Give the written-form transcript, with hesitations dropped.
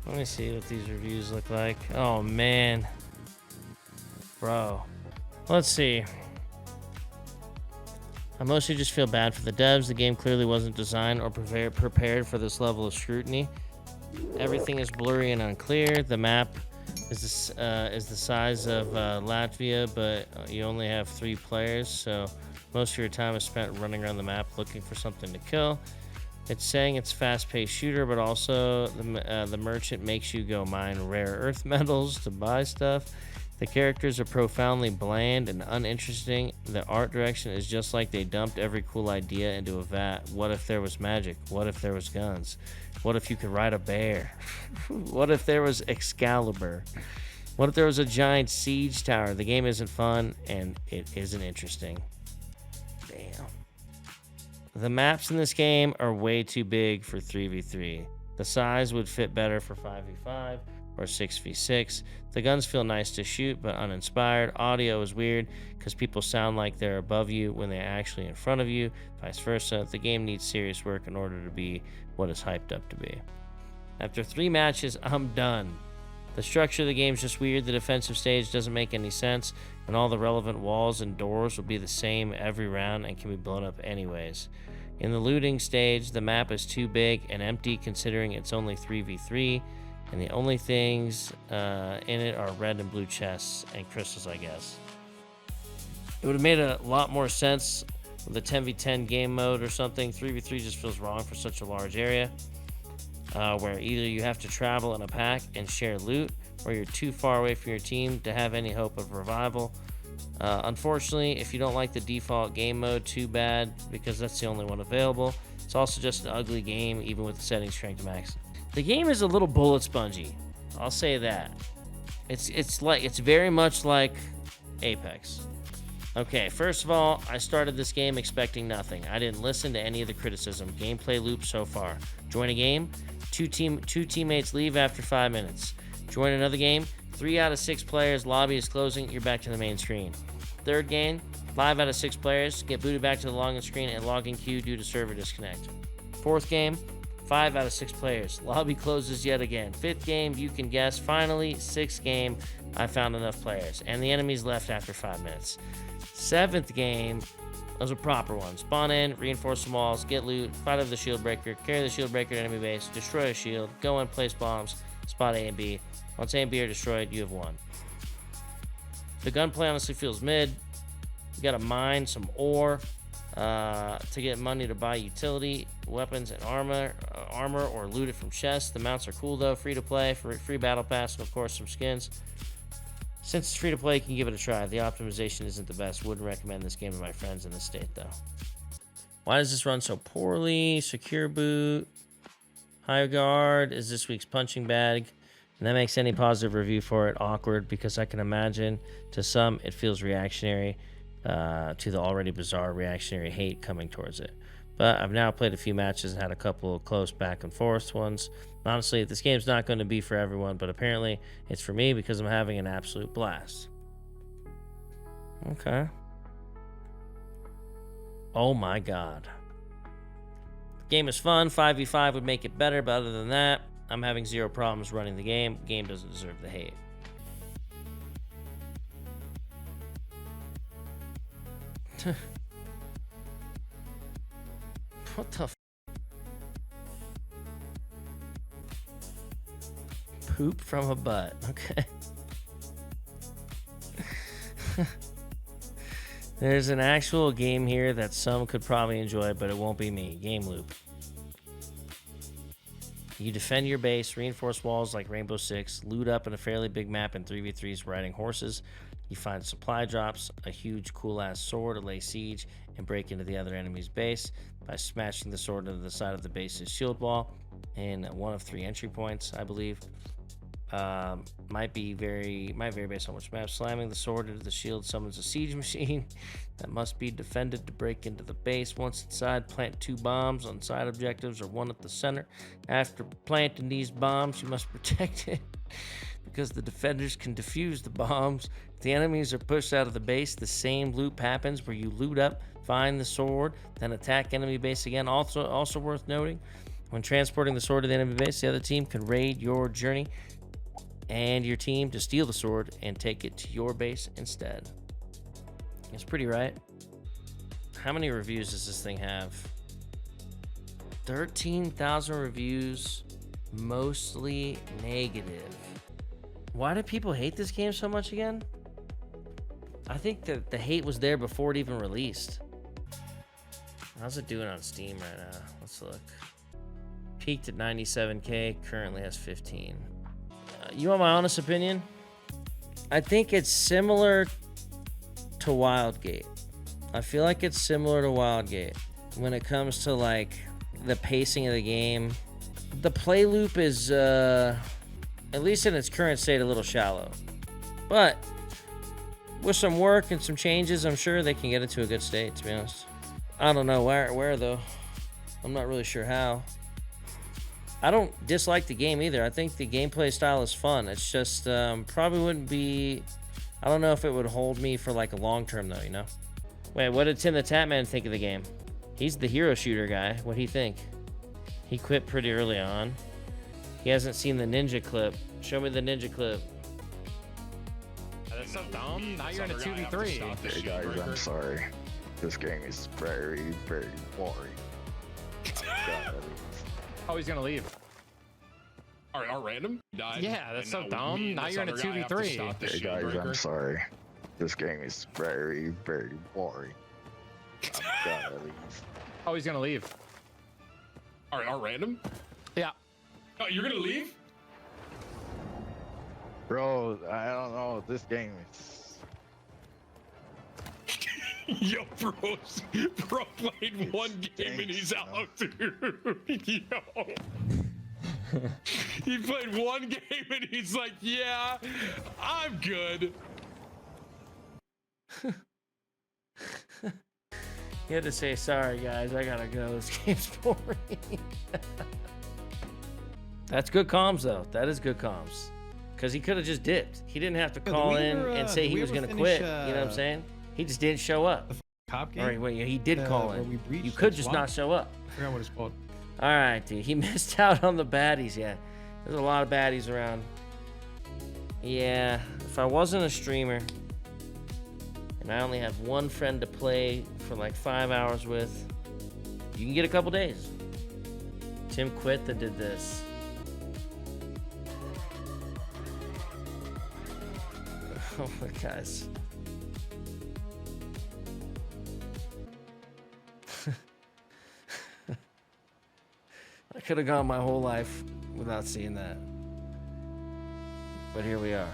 Let me see what these reviews look like. Oh, man. Bro. Let's see. I mostly just feel bad for the devs. The game clearly wasn't designed or prepared for this level of scrutiny. Everything is blurry and unclear. The map is the size of Latvia, but you only have 3 players, so most of your time is spent running around the map looking for something to kill. It's saying it's a fast-paced shooter, but also the merchant makes you go mine rare earth metals to buy stuff. The characters are profoundly bland and uninteresting. The art direction is just like they dumped every cool idea into a vat. What if there was magic? What if there was guns? What if you could ride a bear? What if there was Excalibur? What if there was a giant siege tower? The game isn't fun and it isn't interesting. Damn. The maps in this game are way too big for 3v3. The size would fit better for 5v5 or 6v6. The guns feel nice to shoot but uninspired. Audio is weird because people sound like they're above you when they're actually in front of you, vice versa. The game needs serious work in order to be what it's hyped up to be. After 3 matches, I'm done. The structure of the game is just weird. The defensive stage doesn't make any sense, and all the relevant walls and doors will be the same every round and can be blown up anyways. In the looting stage, the map is too big and empty considering it's only 3v3, and the only things in it are red and blue chests and crystals, I guess. It would have made a lot more sense with a 10v10 game mode or something. 3v3 just feels wrong for such a large area, where either you have to travel in a pack and share loot, or you're too far away from your team to have any hope of revival. Unfortunately, if you don't like the default game mode, too bad, because that's the only one available. It's also just an ugly game, even with the settings cranked to max. The game is a little bullet spongy. I'll say that. It's very much like Apex. Okay, first of all, I started this game expecting nothing. I didn't listen to any of the criticism. Gameplay loop so far. Join a game, two teammates leave after 5 minutes. Join another game, 3 out of 6 players, lobby is closing, you're back to the main screen. Third game, 5 out of 6 players get booted back to the login screen and login queue due to server disconnect. Fourth game, 5 out of 6 players, lobby closes yet again. Fifth game, you can guess. Finally, sixth game, I found enough players, and the enemies left after 5 minutes. Seventh game, those are proper ones. Spawn in, reinforce the walls, get loot, fight over the shield breaker, carry the shield breaker to enemy base, destroy a shield, go in, place bombs, spot A and B. Once A and B are destroyed, you have won. The gunplay honestly feels mid. You gotta mine some ore to get money to buy utility, weapons, and armor, or loot it from chests. The mounts are cool though, free to play, free battle pass, and of course some skins. Since it's free to play, you can give it a try. The optimization isn't the best. Wouldn't recommend this game to my friends in this state though. Why does this run so poorly? Secure boot. Highguard is this week's punching bag. And that makes any positive review for it awkward, because I can imagine to some it feels reactionary to the already bizarre reactionary hate coming towards it. But I've now played a few matches and had a couple of close back and forth ones. Honestly, this game's not going to be for everyone, but apparently it's for me because I'm having an absolute blast. Okay. Oh my god. The game is fun. 5v5 would make it better, but other than that, I'm having zero problems running the game. The game doesn't deserve the hate. What the poop from a butt. Okay. There's an actual game here that some could probably enjoy, but it won't be me. Game loop. You defend your base, reinforce walls like Rainbow Six, loot up in a fairly big map in 3v3s riding horses. You find supply drops, a huge cool-ass sword to lay siege, and break into the other enemy's base by smashing the sword into the side of the base's shield wall in one of 3 entry points, I believe. Might vary based on which map. Slamming the sword into the shield summons a siege machine that must be defended to break into the base. Once inside, plant 2 bombs on side objectives or 1 at the center. After planting these bombs, you must protect it because the defenders can defuse the bombs. If the enemies are pushed out of the base, the same loop happens where you loot up, find the sword, then attack enemy base again. Also worth noting, When transporting the sword to the enemy base, the other team can raid your journey and your team to steal the sword and take it to your base instead. It's pretty right. How many reviews does this thing have? 13,000 reviews, mostly negative. Why do people hate this game so much again? I think that the hate was there before it even released. How's it doing on Steam right now? Let's look. Peaked at 97K, currently has 15. You want my honest opinion? I think it's similar to Wildgate. I feel like it's similar to Wildgate when it comes to like the pacing of the game. The play loop is, at least in its current state, a little shallow. But with some work and some changes, I'm sure they can get it to a good state, to be honest. I don't know where though. I'm not really sure how. I don't dislike the game either. I think the gameplay style is fun. It's just probably wouldn't be... I don't know if it would hold me for like a long term though, you know? Wait, what did Tim the Tatman think of the game? He's the hero shooter guy. What'd he think? He quit pretty early on. He hasn't seen the ninja clip. Show me the ninja clip. That's so dumb. Now you're in a 2v3. Hey guys, I'm sorry. This game is very, very boring. Oh, he's gonna leave. Alright, our random died. Yeah, that's so dumb. Now you're in a 2v3. Hey guys, I'm sorry. This game is very, very boring. I'm gonna leave. Oh, he's gonna leave. Alright, our random? Yeah. Oh, you're gonna leave? Bro, I don't know. This game is... Yo, bro played one game and he's out, dude. Yo. He played one game and he's like, yeah, I'm good. You had to say, sorry guys, I gotta go. This game's boring. That's good comms though. That is good comms. Because he could have just dipped. He didn't have to call in and say he was gonna quit. You know what I'm saying? He just didn't show up. Cop game? All right, wait, he did call in. You could just not show up. I forgot what it's called. All right, dude. He missed out on the baddies. Yeah, there's a lot of baddies around. Yeah, if I wasn't a streamer and I only have one friend to play for like 5 hours with, you can get a couple days. Tim quit that did this. Oh my guys. I could have gone my whole life without seeing that. But here we are.